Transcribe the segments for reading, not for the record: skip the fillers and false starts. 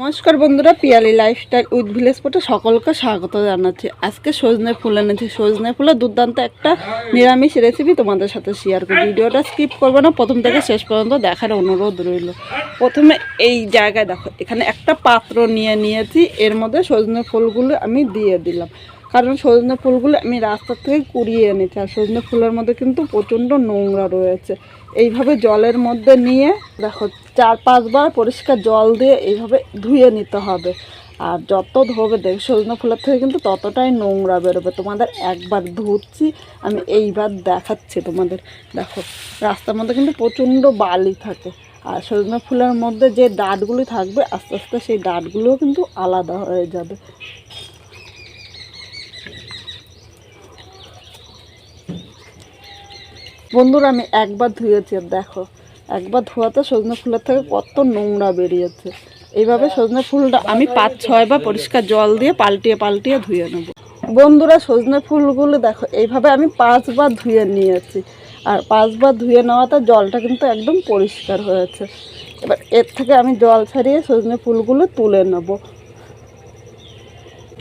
নমস্কার বন্ধুরা, Piyali lifestyle with village পোর্টে সকলকে স্বাগত জানাচ্ছি। আজকে সজনে ফুল এনেছি। সজনে ফুলের দুর্দান্ত একটা নিরামিষ রেসিপি তোমাদের সাথে শেয়ার করি। ভিডিওটা স্কিপ করবে না, প্রথম থেকে শেষ পর্যন্ত দেখার অনুরোধ রইল। প্রথমে এই জায়গায় দেখো, এখানে একটা পাত্র নিয়েছি, এর মধ্যে সজনে ফুলগুলো আমি দিয়ে দিলাম। কারণ সজনে ফুলগুলো আমি রাস্তা থেকে কুড়িয়ে এনেছি, আর সজনে ফুলের মধ্যে কিন্তু প্রচণ্ড নোংরা রয়েছে। এইভাবে জলের মধ্যে নিয়ে দেখো 4-5 বার পরিষ্কার জল দিয়ে এইভাবে ধুয়ে নিতে হবে। আর যত ধোবে দেখ সজনে ফুলের থেকে কিন্তু ততটাই নোংরা বেরোবে। তোমাদের একবার ধুচ্ছি আমি, এইবার দেখাচ্ছি তোমাদের। দেখো রাস্তার মধ্যে কিন্তু প্রচণ্ড বালি থাকে, আর সজনে ফুলের মধ্যে যে ডাঁটগুলি থাকবে আস্তে আস্তে সেই ডাঁটগুলোও কিন্তু আলাদা হয়ে যাবে। বন্ধুরা আমি একবার ধুয়েছি, দেখো একবার ধোয়াতে সজনে ফুলের থেকে কত নোংরা বেরিয়েছে। এইভাবে সজনে ফুলটা আমি 5-6 বার পরিষ্কার জল দিয়ে পাল্টিয়ে ধুয়ে নেব। বন্ধুরা সজনে ফুলগুলো দেখো এইভাবে আমি 5 বার ধুয়ে নিয়েছি, আর 5 বার ধুয়ে নেওয়াতে জলটা কিন্তু একদম পরিষ্কার হয়েছে। এবার এর থেকে আমি জল ছাড়িয়ে সজনে ফুলগুলো তুলে নেব।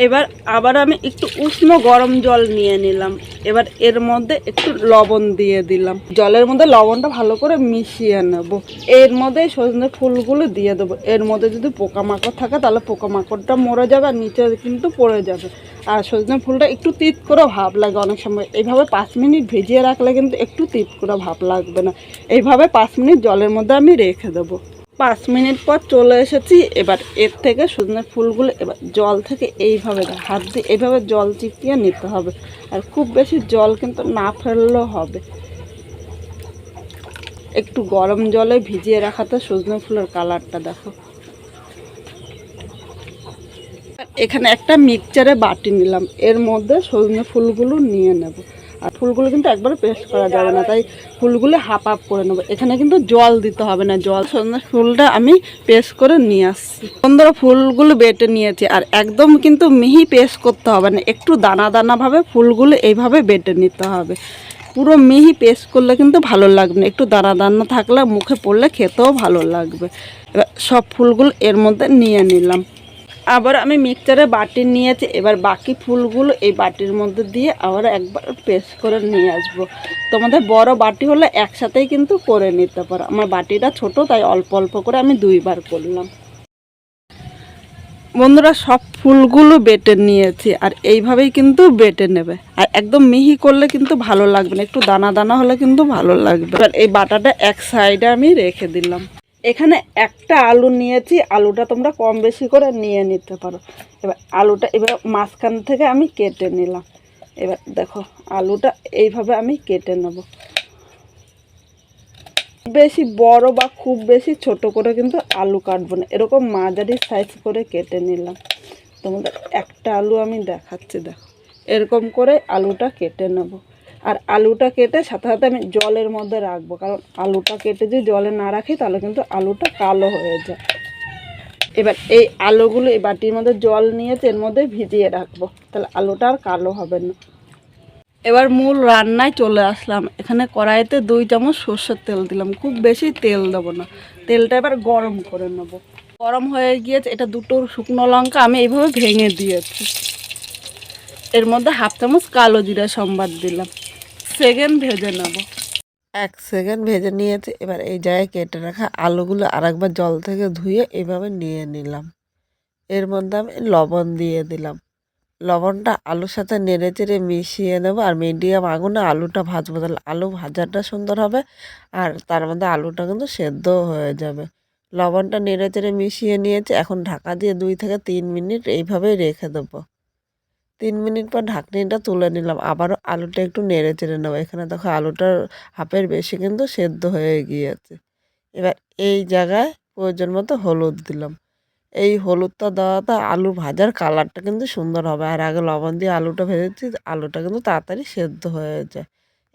এবার আবার আমি একটু উষ্ণ গরম জল নিয়ে নিলাম। এবার এর মধ্যে একটু লবণ দিয়ে দিলাম, জলের মধ্যে লবণটা ভালো করে মিশিয়ে নেব। এর মধ্যে সজনে ফুলগুলো দিয়ে দেবো। এর মধ্যে যদি পোকামাকড় থাকে তাহলে পোকামাকড়টা মরে যাবে, আর নিচে কিন্তু পড়ে যাবে। আর সজনে ফুলটা একটু তিত করে ভাব লাগে অনেক সময়। এইভাবে 5 মিনিট ভিজিয়ে রাখলে কিন্তু একটু তিত করে ভাব লাগবে না। এইভাবে 5 মিনিট জলের মধ্যে আমি রেখে দেবো। 5 মিনিট পর চলে এসেছি। এবার এর থেকে সজনে ফুলগুলো এবার জল থেকে এইভাবে হাত দিয়ে এইভাবে জল চিপিয়ে নিতে হবে। আর খুব বেশি জল কিন্তু না ফেললেও হবে। একটু গরম জলে ভিজিয়ে রাখাতে সজনে ফুলের কালারটা দেখো। এখানে একটা মিক্সচারে বাটি নিলাম, এর মধ্যে সজনে ফুলগুলো নিয়ে নেব। আর ফুলগুলো কিন্তু একবারে পেস্ট করা যাবে না, তাই ফুলগুলো হাফ করে নেবো। এখানে কিন্তু জল দিতে হবে না, জল সজনে ফুলটা আমি পেস্ট করে নিয়ে আসছি। বন্ধুরা ফুলগুলো বেটে নিয়েছি, আর একদম কিন্তু মিহি পেস্ট করতে হবে না, একটু দানাভাবে ফুলগুলো এইভাবে বেটে নিতে হবে। পুরো মিহি পেস্ট করলে কিন্তু ভালো লাগবে না, একটু দানা থাকলে মুখে পড়লে খেতেও ভালো লাগবে। এবার সব ফুলগুলো এর মধ্যে নিয়ে নিলাম। আবার আমি মিক্সচারে বাটি নিয়েছি। এবার বাকি ফুলগুলো এই বাটির মধ্যে দিয়ে আবার একবার পেস্ট করে নিয়ে আসবো। তোমাদের বড় বাটি হলে একসাথেই কিন্তু করে নিতে পারো। আমার বাটিটা ছোট, তাই অল্প অল্প করে আমি 2 বার করলাম। বন্ধুরা সব ফুলগুলো বেটে নিয়েছি, আর এইভাবেই কিন্তু বেটে নেবে। আর একদম মিহি করলে কিন্তু ভালো লাগবে না, একটু দানা হলে কিন্তু ভালো লাগবে। এবার এই বাটাটা এক সাইডে আমি রেখে দিলাম। এখানে একটা আলু নিয়েছি, আলুটা তোমরা কম বেশি করে নিয়ে নিতে পারো। এবার আলুটা এবার মাঝখান থেকে আমি কেটে নিলাম। এবার দেখো আলুটা এইভাবে আমি কেটে নেব। বেশি বড় বা খুব বেশি ছোট করে কিন্তু আলু কাটবো না, এরকম মাঝারি সাইজ করে কেটে নিলাম। তোমাদের একটা আলু আমি দেখাচ্ছি, দেখো এরকম করে আলুটা কেটে নেব। আর আলুটা কেটে সাথে সাথে আমি জলের মধ্যে রাখবো, কারণ আলুটা কেটে যদি জলে না রাখি তাহলে কিন্তু আলুটা কালো হয়ে যায়। এবার এই আলুগুলো এই বাটির মধ্যে জল নিয়েছে, এর মধ্যে ভিজিয়ে রাখবো, তাহলে আলুটা আর কালো হবে না। এবার মূল রান্নায় চলে আসলাম। এখানে কড়াইতে 2 চামচ সর্ষের তেল দিলাম, খুব বেশি তেল দেবো না। তেলটা এবার গরম করে নেব। গরম হয়ে গিয়েছে, এটা 2টো শুকনো লঙ্কা আমি এইভাবে ভেঙে দিয়েছি। এর মধ্যে 1/2 চামচ কালো জিরা সম্বাদ দিলাম। সেকেন্ড ভেজে নেব। 1 সেকেন্ড ভেজে নিয়েছি। এবার এই জায়গায় কেটে রাখা আলুগুলো আরেকবার জল থেকে ধুয়ে এইভাবে নিয়ে নিলাম। এর মধ্যে আমি লবণ দিয়ে দিলাম। লবণটা আলুর সাথে নেড়েচেড়ে মিশিয়ে নেব, আর মিডিয়াম আগুনে আলুটা ভাজবো, তাহলে আলু ভাজাটা সুন্দর হবে, আর তার মধ্যে আলুটা কিন্তু সেদ্ধও হয়ে যাবে। লবণটা নেড়েচেড়ে মিশিয়ে নিয়েছি, এখন ঢাকা দিয়ে 2 থেকে 3 মিনিট এইভাবেই রেখে দেবো। 3 মিনিট পর ঢাকনিটা তুলে নিলাম, আবারও আলুটা একটু নেড়েচেড়ে নেবো। এখানে দেখো আলুটার হাফের বেশি কিন্তু সেদ্ধ হয়ে গিয়েছে। এবার এই জায়গায় প্রয়োজন মতো হলুদ দিলাম। এই হলুদটা দেওয়াতে আলু ভাজার কালারটা কিন্তু সুন্দর হবে। আর আগে লবণ দিয়ে আলুটা ভেজেছি, আলুটা কিন্তু তাড়াতাড়ি সেদ্ধ হয়ে যায়।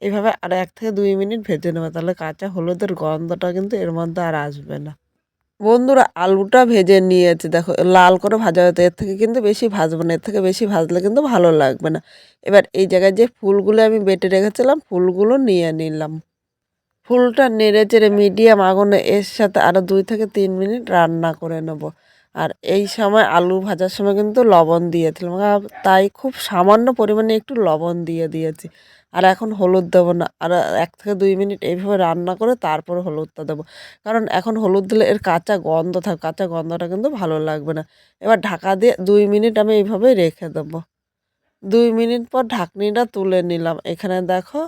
এইভাবে আর 1 থেকে 2 মিনিট ভেজে নেবে, তাহলে কাঁচা হলুদের গন্ধটা কিন্তু এর মধ্যে আর আসবে না। বন্ধুরা আলুটা ভেজে নিয়েছে, দেখো লাল করে ভাজা হতো, এর থেকে কিন্তু বেশি ভাজবো না, এর থেকে বেশি ভাজলে কিন্তু ভালো লাগবে না। এবার এই জায়গায় যে ফুলগুলো আমি বেটে রেখেছিলাম ফুলগুলো নিয়ে নিলাম। ফুলটা নেড়ে চেড়ে মিডিয়াম আগুনে এর সাথে আরও 2 থেকে 3 মিনিট রান্না করে নেব। আর এই সময় আলু ভাজার সময় কিন্তু লবণ দিয়েছিলাম, তাই খুব সামান্য পরিমাণে একটু লবণ দিয়ে দিয়েছি। আর এখন হলুদ দেবো না, আর 1 থেকে 2 মিনিট এইভাবে রান্না করে তারপর হলুদটা দেবো, কারণ এখন হলুদ দিলে এর কাঁচা গন্ধ থাকে, কাঁচা গন্ধটা কিন্তু ভালো লাগবে না। এবার ঢাকা দিয়ে 2 মিনিট আমি এইভাবেই রেখে দেবো। 2 মিনিট পর ঢাকনিটা তুলে নিলাম। এখানে দেখো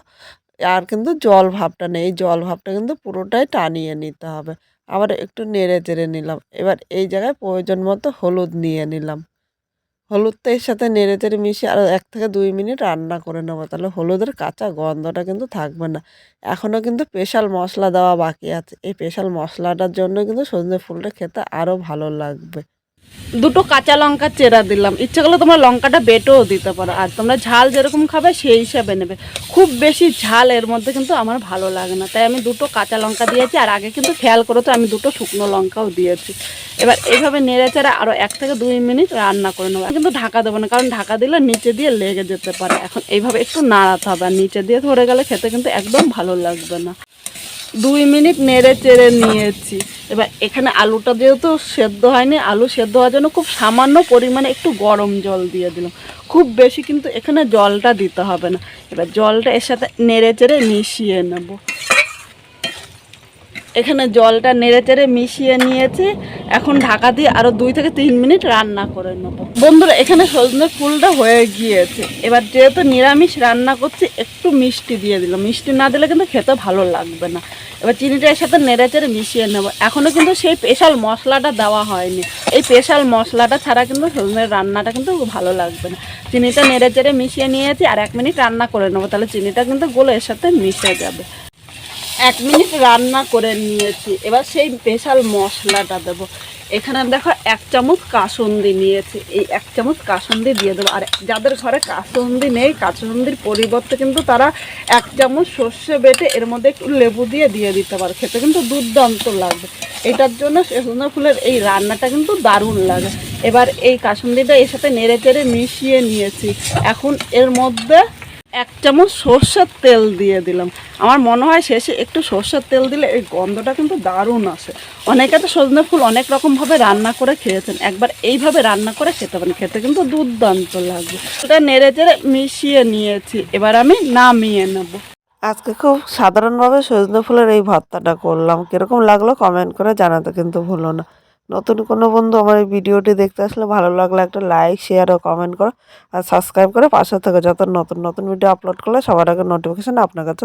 আর কিন্তু জল ভাবটা নেই, এই জল ভাবটা কিন্তু পুরোটাই টানিয়ে নিতে হবে। আবার একটু নেড়ে চেড়ে নিলাম। এবার এই জায়গায় প্রয়োজন মতো হলুদ নিয়ে নিলাম। হলুদটা এর সাথে নেড়ে চেড়ে মিশিয়ে আরও 1 থেকে 2 মিনিট রান্না করে নেবো, তাহলে হলুদের কাঁচা গন্ধটা কিন্তু থাকবে না। এখনও কিন্তু স্পেশাল মশলা দেওয়া বাকি আছে, এই স্পেশাল মশলাটার জন্য কিন্তু সজনে ফুলটা খেতে আরও ভালো লাগবে। দুটো কাঁচা লঙ্কা চেরা দিলাম, ইচ্ছে করলে তোমরা লঙ্কাটা বেটেও দিতে পারো, আর তোমরা ঝাল যেরকম খাবে সেই হিসাবে নেবে। খুব বেশি ঝাল এর মধ্যে কিন্তু আমার ভালো লাগে না, তাই আমি দুটো কাঁচা লঙ্কা দিয়েছি। আর আগে কিন্তু খেয়াল করো তো আমি দুটো শুকনো লঙ্কাও দিয়েছি। এবার এইভাবে নেড়ে চেড়ে আরও 1 থেকে 2 মিনিট রান্না করে নেবো, কিন্তু ঢাকা দেবো না, কারণ ঢাকা দিলে নিচে দিয়ে লেগে যেতে পারে। এখন এইভাবে একটু নাড়াতে হবে, আর নিচে দিয়ে ধরে গেলে খেতে কিন্তু একদম ভালো লাগবে না। 2 মিনিট নেড়ে চেড়ে নিয়েছি। এবার এখানে আলুটা যেহেতু সেদ্ধ হয়নি, আলু সেদ্ধ হওয়ার জন্য খুব সামান্য পরিমাণে একটু গরম জল দিয়ে দিলাম, খুব বেশি কিন্তু এখানে জলটা দিতে হবে না। এবার জলটা এর সাথে নেড়ে চেড়ে মিশিয়ে নেব। এখানে জলটা নেড়ে চেড়ে মিশিয়ে নিয়েছি, এখন ঢাকা দিয়ে আরও 2 থেকে 3 মিনিট রান্না করে নেব। বন্ধুরা এখানে সজনে ফুলটা হয়ে গিয়েছে। এবার যেহেতু নিরামিষ রান্না করছি একটু মিষ্টি দিয়ে দিলাম, মিষ্টি না দিলে কিন্তু খেতে ভালো লাগবে না। এবার চিনিটা এর সাথে নেড়ে চেড়ে মিশিয়ে নেব। এখনও কিন্তু সেই স্পেশাল মশলাটা দেওয়া হয়নি, এই স্পেশাল মশলাটা ছাড়া কিন্তু সজনের রান্নাটা কিন্তু ভালো লাগবে না। চিনিটা নেড়ে চেড়ে মিশিয়ে নিয়েছি, আর 1 মিনিট রান্না করে নেবো, তাহলে চিনিটা কিন্তু গলে এর সাথে মিশে যাবে। 1 মিনিট রান্না করে নিয়েছি, এবার সেই স্পেশাল মশলাটা দেবো। এখানে দেখো 1 চামচ কাসুন্দি নিয়েছি, এই 1 চামচ কাসুন্দি দিয়ে দেবো। আর যাদের ঘরে কাসুন্দি নেই, কাসুন্দির পরিবর্তে কিন্তু তারা 1 চামচ সর্ষে বেটে এর মধ্যে একটু লেবু দিয়ে দিতে পারে, খেতে কিন্তু দুর্দান্ত লাগবে। এটার জন্য সজনে ফুলের এই রান্নাটা কিন্তু দারুণ লাগে। এবার এই কাসুন্দিটা এর সাথে নেড়ে চেড়ে মিশিয়ে নিয়েছি। এখন এর মধ্যে 1 চামচ সর্ষের তেল দিয়ে দিলাম। আমার মনে হয় শেষে একটু সর্ষের তেল দিলে এই গন্ধটা কিন্তু দারুণ আসে। অনেকে তো সজনে ফুল অনেক রকমভাবে রান্না করে খেয়েছেন, একবার এইভাবে রান্না করে খেতে পারেন, খেতে কিন্তু দুর্দান্ত লাগবে। ওটা নেড়ে চেড়ে মিশিয়ে নিয়েছি, এবার আমি নামিয়ে নেব। আজকে খুব সাধারণভাবে সজনে ফুলের এই ভর্তাটা করলাম, কীরকম লাগলো কমেন্ট করে জানাতে কিন্তু ভুলো না। নতুন কোনো বন্ধু আমার এই ভিডিওটি দেখতে আসলে ভালো লাগলে একটা লাইক, শেয়ার ও কমেন্ট করো, আর সাবস্ক্রাইব করে পাশে থেকে যত নতুন নতুন ভিডিও আপলোড করলে সবার আগে নোটিফিকেশান আপনার কাছে